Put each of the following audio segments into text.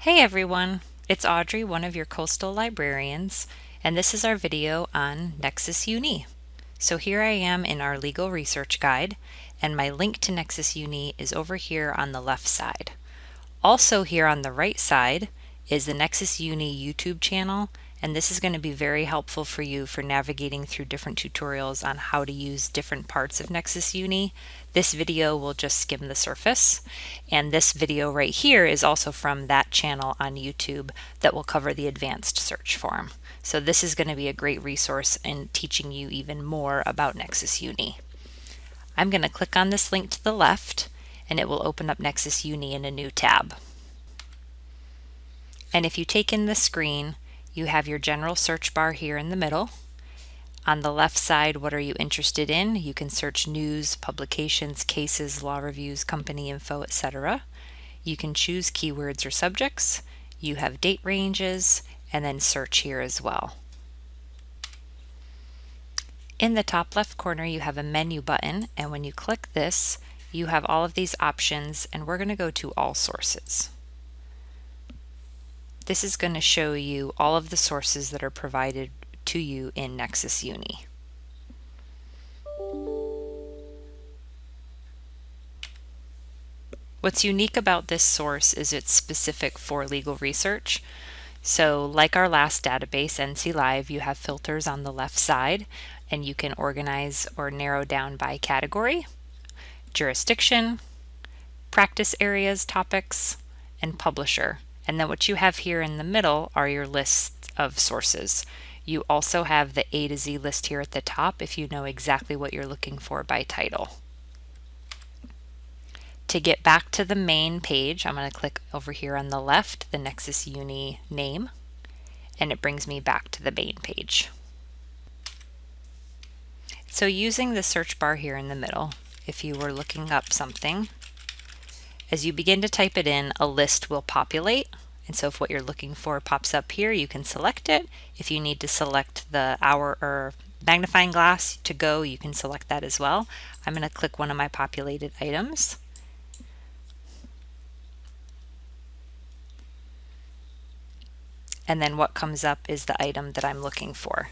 Hey everyone, it's Audrey, one of your coastal librarians, and this is our video on Nexis Uni. So here I am in our legal research guide, and my link to Nexis Uni is over here on the left side. Also here on the right side is the Nexis Uni YouTube channel, and this is going to be very helpful for you for navigating through different tutorials on how to use different parts of Nexis Uni. This video will just skim the surface, and this video right here is also from that channel on YouTube that will cover the advanced search form. So this is going to be a great resource in teaching you even more about Nexis Uni. I'm going to click on this link to the left, and it will open up Nexis Uni in a new tab. And if you take in the screen, you have your general search bar here in the middle. On the left side, what are you interested in? You can search news, publications, cases, law reviews, company info, etc. You can choose keywords or subjects. You have date ranges, and then search here as well. In the top left corner, you have a menu button, and when you click this, you have all of these options, and we're going to go to all sources. This is going to show you all of the sources that are provided to you in Nexis Uni. What's unique about this source is it's specific for legal research. So like our last database, NC Live, you have filters on the left side, and you can organize or narrow down by category, jurisdiction, practice areas, topics, and publisher. And then what you have here in the middle are your lists of sources. You also have the A to Z list here at the top if you know exactly what you're looking for by title. To get back to the main page, I'm going to click over here on the left, the Nexis Uni name, and it brings me back to the main page. So using the search bar here in the middle, if you were looking up something, as you begin to type it in, a list will populate. And so if what you're looking for pops up here, you can select it. If you need to select the hour or magnifying glass to go, you can select that as well. I'm going to click one of my populated items. And then what comes up is the item that I'm looking for.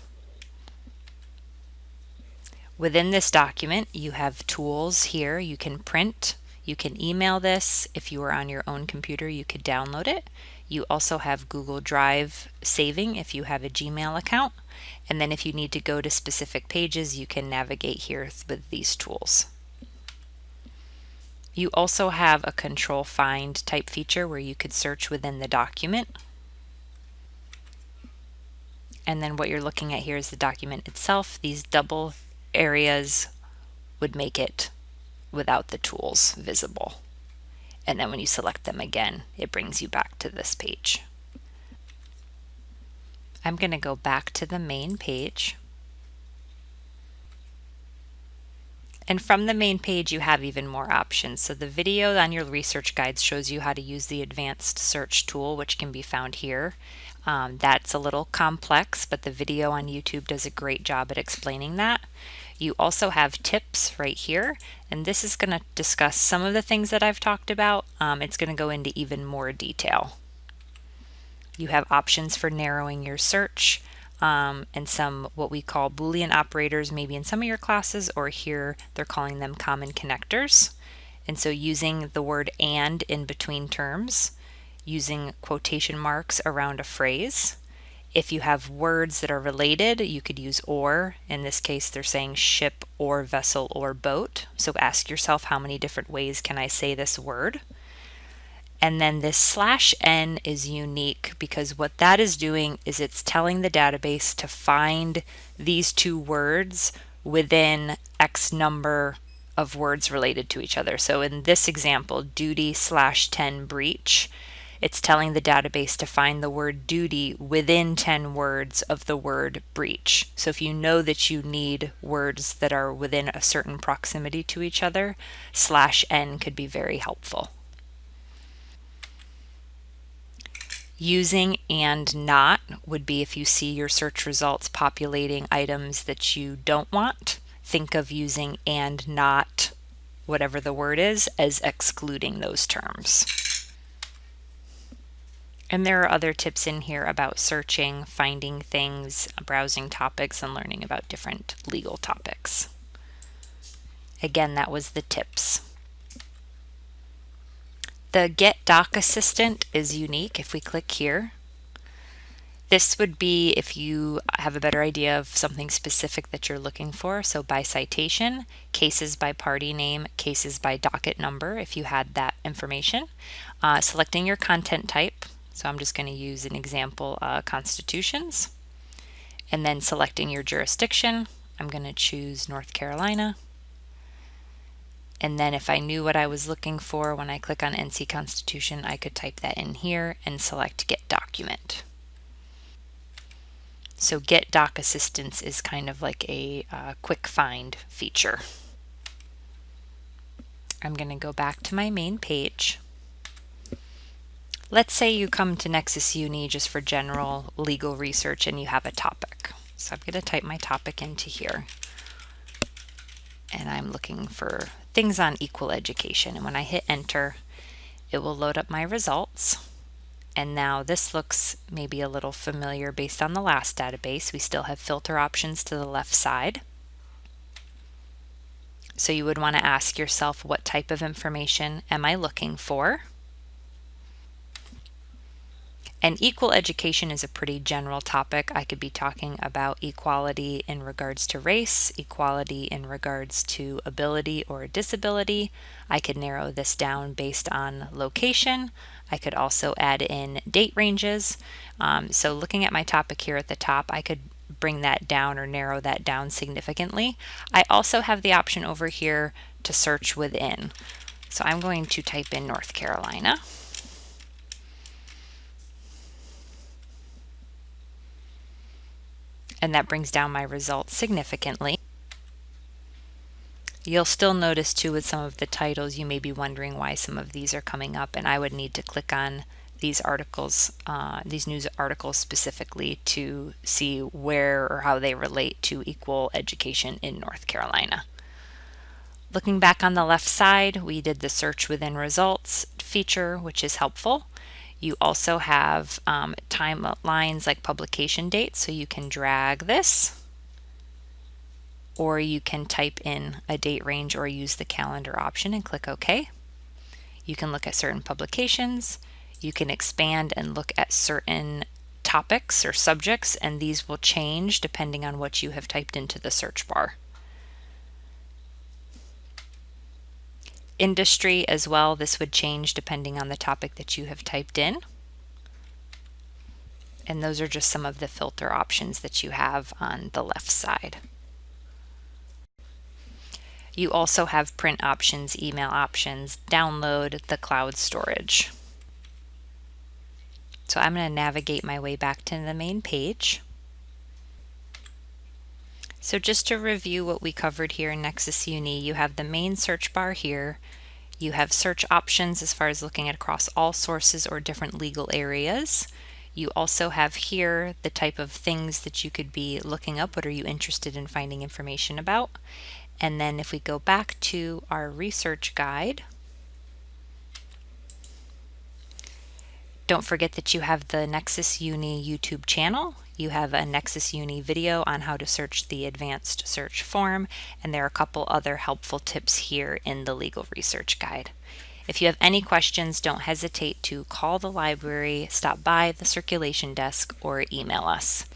Within this document, you have tools here. You can print. You can email this. If you are on your own computer, you could download it. You also have Google Drive saving if you have a Gmail account. And then if you need to go to specific pages, you can navigate here with these tools. You also have a control find type feature where you could search within the document. And then what you're looking at here is the document itself. These double areas would make it without the tools visible. And then when you select them again, it brings you back to this page. I'm going to go back to the main page. And from the main page, you have even more options. So the video on your research guides shows you how to use the advanced search tool, which can be found here. That's a little complex, but the video on YouTube does a great job at explaining that. You also have tips right here, and this is going to discuss some of the things that I've talked about. It's going to go into even more detail. You have options for narrowing your search and some what we call Boolean operators, maybe in some of your classes, or here they're calling them common connectors. And so using the word and in between terms, using quotation marks around a phrase. If you have words that are related, you could use or. In this case, they're saying ship or vessel or boat. So ask yourself, how many different ways can I say this word? And then this /n is unique because what that is doing is it's telling the database to find these two words within X number of words related to each other. So in this example, duty /10 breach, it's telling the database to find the word duty within 10 words of the word breach. So if you know that you need words that are within a certain proximity to each other, /n could be very helpful. Using and not would be if you see your search results populating items that you don't want. Think of using and not, whatever the word is, as excluding those terms. And there are other tips in here about searching, finding things, browsing topics, and learning about different legal topics. Again, that was the tips. The Get Doc Assistant is unique. If we click here, this would be if you have a better idea of something specific that you're looking for. So by citation, cases by party name, cases by docket number, if you had that information. Selecting your content type. So I'm just going to use an example, constitutions. And then selecting your jurisdiction. I'm going to choose North Carolina. And then if I knew what I was looking for, when I click on NC Constitution, I could type that in here and select Get Document. So Get Doc Assistance is kind of like a quick find feature. I'm going to go back to my main page. Let's say you come to Nexis Uni just for general legal research and you have a topic. So I'm going to type my topic into here. And I'm looking for things on equal education. And when I hit enter, it will load up my results. And now this looks maybe a little familiar based on the last database. We still have filter options to the left side. So you would want to ask yourself, what type of information am I looking for? And equal education is a pretty general topic. I could be talking about equality in regards to race, equality in regards to ability or disability. I could narrow this down based on location. I could also add in date ranges. So looking at my topic here at the top, I could bring that down or narrow that down significantly. I also have the option over here to search within. So I'm going to type in North Carolina. And that brings down my results significantly. You'll still notice too with some of the titles, you may be wondering why some of these are coming up, and I would need to click on these articles, these news articles specifically to see where or how they relate to equal education in North Carolina. Looking back on the left side, we did the search within results feature, which is helpful. You also have timelines like publication dates, so you can drag this, or you can type in a date range or use the calendar option and click OK. You can look at certain publications. You can expand and look at certain topics or subjects, and these will change depending on what you have typed into the search bar. Industry as well, this would change depending on the topic that you have typed in. And those are just some of the filter options that you have on the left side. You also have print options, email options, download, the cloud storage. So I'm going to navigate my way back to the main page. So just to review what we covered here in Nexis Uni, you have the main search bar here. You have search options as far as looking at across all sources or different legal areas. You also have here the type of things that you could be looking up. What are you interested in finding information about? And then if we go back to our research guide, don't forget that you have the Nexis Uni YouTube channel. You have a Nexis Uni video on how to search the advanced search form, and there are a couple other helpful tips here in the legal research guide. If you have any questions, don't hesitate to call the library, stop by the circulation desk, or email us.